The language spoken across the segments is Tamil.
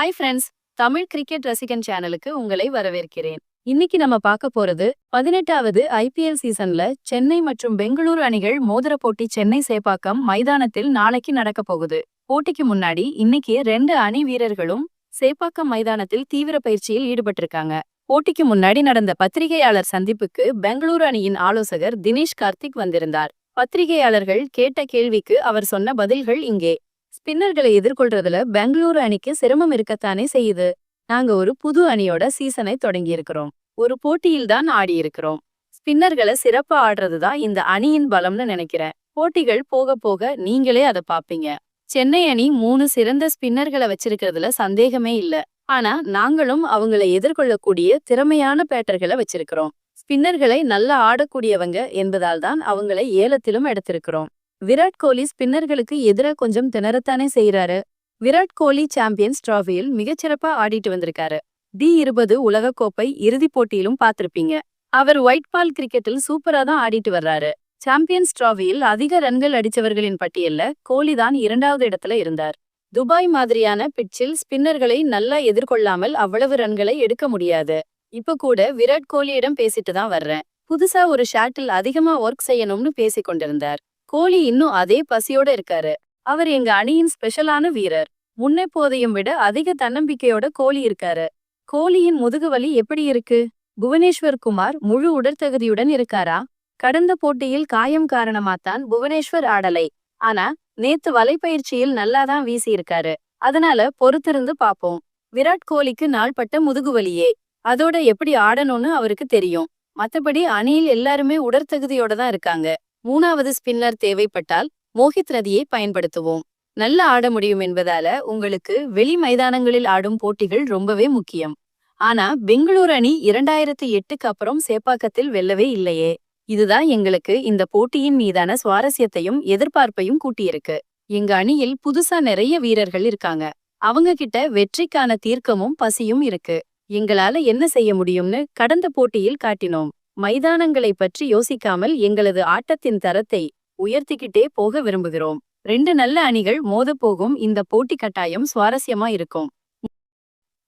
ஹாய் ஃப்ரெண்ட்ஸ், தமிழ் கிரிக்கெட் ரசிகன் சேனலுக்கு உங்களை வரவேற்கிறேன். இன்னைக்கு நம்ம பார்க்க போறது 18வது ஐபிஎல் சீசன்ல சென்னை மற்றும் பெங்களூரு அணிகள் மோதிர போட்டி சென்னை சேப்பாக்கம் மைதானத்தில் நாளைக்கு நடக்க போகுது. போட்டிக்கு முன்னாடி இன்னைக்கு 2 அணி வீரர்களும் சேப்பாக்கம் மைதானத்தில் தீவிர பயிற்சியில் ஈடுபட்டிருக்காங்க. போட்டிக்கு முன்னாடி நடந்த பத்திரிகையாளர் சந்திப்புக்கு பெங்களூரு அணியின் ஆலோசகர் தினேஷ் கார்த்திக் வந்திருந்தார். பத்திரிகையாளர்கள் கேட்ட கேள்விக்கு அவர் சொன்ன பதில்கள் இங்கே. ஸ்பின்னர்களை எதிர்கொள்றதுல பெங்களூரு அணிக்கு சிரமம் இருக்கத்தானே செய்யுது. நாங்க ஒரு புது அணியோட சீசனை தொடங்கி இருக்கிறோம். ஒரு போட்டியில் தான் ஆடி இருக்கிறோம். ஸ்பின்னர்களை சிறப்பா ஆடுறதுதான் இந்த அணியின் பலம்னு நினைக்கிறேன். போட்டிகள் போக போக நீங்களே அதை பாப்பீங்க. சென்னை அணி 3 சிறந்த ஸ்பின்னர்களை வச்சிருக்கிறதுல சந்தேகமே இல்ல. ஆனா நாங்களும் அவங்களை எதிர்கொள்ளக்கூடிய திறமையான பேட்டர்களை வச்சிருக்கிறோம். ஸ்பின்னர்களை நல்லா ஆடக்கூடியவங்க என்பதால் தான் அவங்களை ஏலத்திலும் எடுத்திருக்கிறோம். விராட் கோலி ஸ்பின்னர்களுக்கு எதிராக கொஞ்சம் திணறத்தானே செய்யறாரு. விராட் கோலி சாம்பியன்ஸ் டிராஃபியில் மிகச்சிறப்பா ஆடிட்டு வந்திருக்காரு. D20 உலகக்கோப்பை இறுதிப் போட்டியிலும் பார்த்திருப்பீங்க. அவர் ஒயிட் பால் கிரிக்கெட்டில் சூப்பரா தான் ஆடிட்டு வர்றாரு. சாம்பியன்ஸ் டிராஃபியில் அதிக ரன்கள் அடிச்சவர்களின் பட்டியல்ல கோலி தான் 2வது இடத்துல இருந்தார். துபாய் மாதிரியான பிட்சில் ஸ்பின்னர்களை நல்லா எதிர்கொள்ளாமல் அவ்வளவு ரன்களை எடுக்க முடியாது. இப்ப கூட விராட் கோலியிடம் பேசிட்டு தான் வர்றேன். புதுசா ஒரு ஷாட்டில் அதிகமா ஒர்க் செய்யணும்னு பேசிக் கொண்டிருந்தார். கோலி இன்னும் அதே பசியோட இருக்காரு. அவர் எங்க அணியின் ஸ்பெஷலான வீரர். முன்னெப்போதையும் விட அதிக தன்னம்பிக்கையோட கோலி இருக்காரு. கோலியின் முதுகுவலி எப்படி இருக்கு? புவனேஸ்வர் குமார் முழு உடற்தகுதியுடன் இருக்காரா? கடந்த போட்டியில் காயம் காரணமாத்தான் புவனேஸ்வர் ஆடலை. ஆனா நேத்து வலைப்பயிற்சியில் நல்லாதான் வீசி இருக்காரு. அதனால பொறுத்திருந்து பாப்போம். விராட் கோலிக்கு நாள்பட்ட முதுகுவலியே. அதோட எப்படி ஆடணும்னு அவருக்கு தெரியும். மத்தபடி அணியில் எல்லாருமே உடற்தகுதியோட தான் இருக்காங்க. 3வது ஸ்பின்னர் தேவைப்பட்டால் மோஹித் ரதியை பயன்படுத்துவோம். நல்லா ஆட முடியும் என்பதால உங்களுக்கு வெளி மைதானங்களில் ஆடும் போட்டிகள் ரொம்பவே முக்கியம். ஆனா பெங்களூரு அணி 2008க்கு அப்புறம் சேப்பாக்கத்தில் வெல்லவே இல்லையே. இதுதான் எங்களுக்கு இந்த போட்டியின் மீதான சுவாரஸ்யத்தையும் எதிர்பார்ப்பையும் கூட்டியிருக்கு. எங்க அணியில் புதுசா நிறைய வீரர்கள் இருக்காங்க. அவங்க கிட்ட வெற்றிக்கான தீர்க்கமும் பசியும் இருக்கு. எங்களால என்ன செய்ய முடியும்னு கடந்த போட்டியில் காட்டினோம். மைதானங்களை பற்றி யோசிக்காமல் எங்களது ஆட்டத்தின் தரத்தை உயர்த்திக்கிட்டே போக விரும்புகிறோம். 2 நல்ல அணிகள் மோதப்போகும் இந்த போட்டி கட்டாயம் சுவாரஸ்யமா இருக்கும்.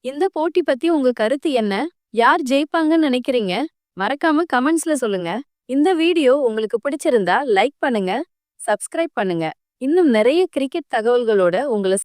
இந்த போட்டி பத்தி உங்க கருத்து என்ன? யார் ஜெயிப்பாங்கன்னு நினைக்கிறீங்க? மறக்காம கமெண்ட்ஸ்ல சொல்லுங்க. இந்த வீடியோ உங்களுக்கு பிடிச்சிருந்தா லைக் பண்ணுங்க, சப்ஸ்கிரைப் பண்ணுங்க. இன்னும் நிறைய கிரிக்கெட் தகவல்களோட உங்களை